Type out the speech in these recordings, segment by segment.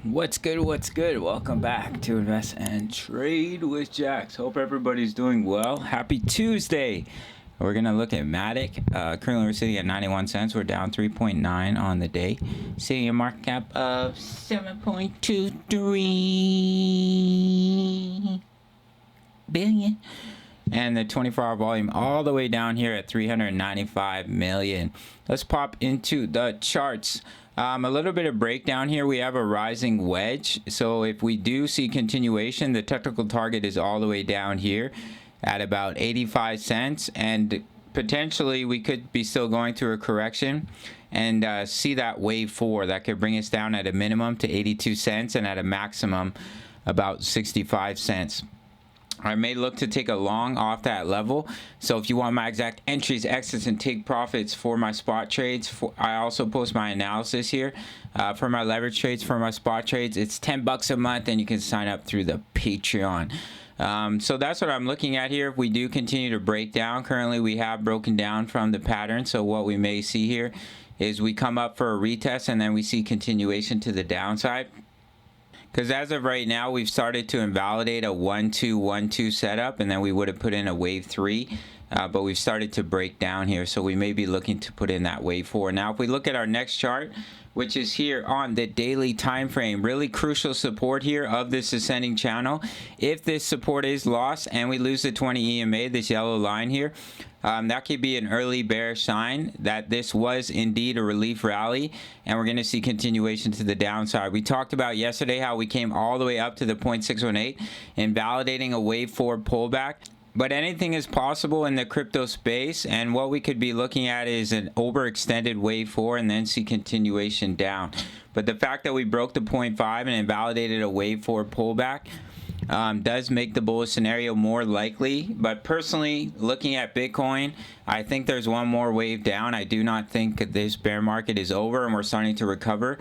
What's good? Welcome back to Invest and Trade with Jax. Hope everybody's doing well. Happy Tuesday. We're gonna look at Matic. Currently we're sitting at 91 cents. We're down 3.9 on the day, sitting a market cap of 7.23 billion, and the 24-hour volume all the way down here at 395 million. Let's pop into the charts. A little bit of breakdown here. We have a rising wedge, so if we do see continuation, the technical target is all the way down here at about 85 cents, and potentially we could be still going through a correction and see that wave 4 that could bring us down at a minimum to 82 cents and at a maximum about 65 cents. I may look to take a long off that level. So if you want my exact entries, exits, and take profits for my spot trades, I also post my analysis here for my leverage trades, for my spot trades. It's $10 a month, and you can sign up through the Patreon. So that's what I'm looking at here. If we do continue to break down, currently we have broken down from the pattern. So what we may see here is we come up for a retest, and then we see continuation to the downside. Because as of right now, we've started to invalidate a 1-2-1-2 setup, and then we would have put in a wave 3, but we've started to break down here, so we may be looking to put in that wave 4. Now, if we look at our next chart, which is here on the daily time frame, really crucial support here of this ascending channel. If this support is lost and we lose the 20 EMA, this yellow line here, that could be an early bearish sign that this was indeed a relief rally, and we're going to see continuation to the downside. We talked about yesterday how we came all the way up to the 0.618, invalidating a wave 4 pullback. But anything is possible in the crypto space, and what we could be looking at is an overextended wave 4 and then see continuation down. But the fact that we broke the 0.5 and invalidated a wave 4 pullback does make the bullish scenario more likely. But personally, looking at Bitcoin, I think there's one more wave down. I do not think this bear market is over and we're starting to recover.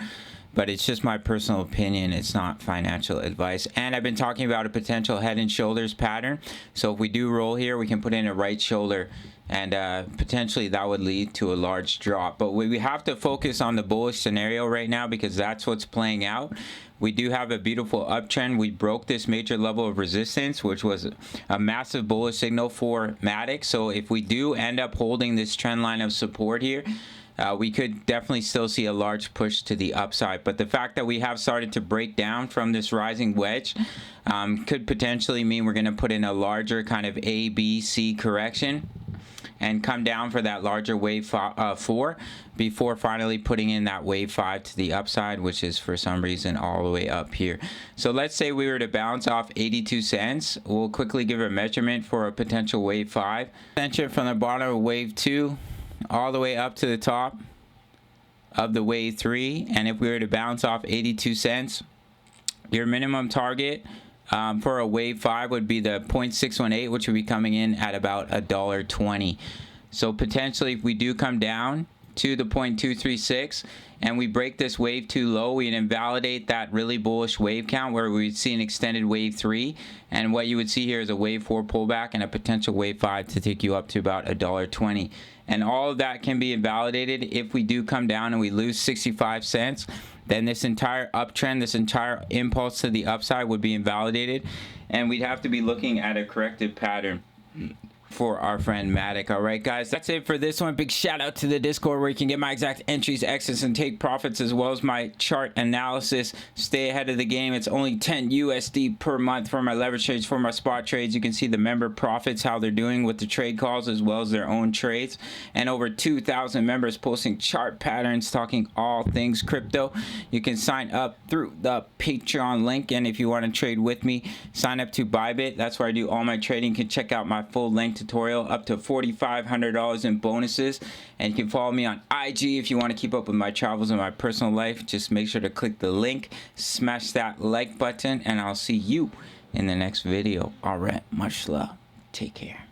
But it's just my personal opinion. It's not financial advice. And I've been talking about a potential head and shoulders pattern. So if we do roll here, we can put in a right shoulder, and potentially that would lead to a large drop. But we have to focus on the bullish scenario right now, because that's what's playing out. We do have a beautiful uptrend. We broke this major level of resistance, which was a massive bullish signal for Matic. So if we do end up holding this trend line of support here, we could definitely still see a large push to the upside. But the fact that we have started to break down from this rising wedge could potentially mean we're going to put in a larger kind of A, B, C correction and come down for that larger wave 4 before finally putting in that wave 5 to the upside, which is for some reason all the way up here. So let's say we were to bounce off 82 cents. We'll quickly give a measurement for a potential wave 5. Measure from the bottom of wave 2 all the way up to the top of the wave 3, and if we were to bounce off 82 cents, your minimum target for a wave 5 would be the 0.618, which would be coming in at about $1.20. So potentially, if we do come down to the 0.236 and we break this wave 2 low, we'd invalidate that really bullish wave count where we'd see an extended wave 3, and what you would see here is a wave 4 pullback and a potential wave 5 to take you up to about $1.20. And all of that can be invalidated if we do come down and we lose 65 cents. Then this entire uptrend, this entire impulse to the upside would be invalidated, and we'd have to be looking at a corrective pattern for our friend Matic. All right, guys, that's it for this one. Big shout out to the Discord, where you can get my exact entries, exits, and take profits, as well as my chart analysis. Stay ahead of the game. It's only 10 USD per month for my leverage trades, for my spot trades. You can see the member profits, how they're doing with the trade calls, as well as their own trades, and over 2,000 members posting chart patterns, talking all things crypto. You can sign up through the Patreon link, and if you want to trade with me, sign up to Bybit. That's where I do all my trading. You can check out my full length tutorial, up to $4,500 in bonuses, and you can follow me on IG if you want to keep up with my travels and my personal life. Just make sure to click the link, smash that like button, and I'll see you in the next video. All right, much love, take care.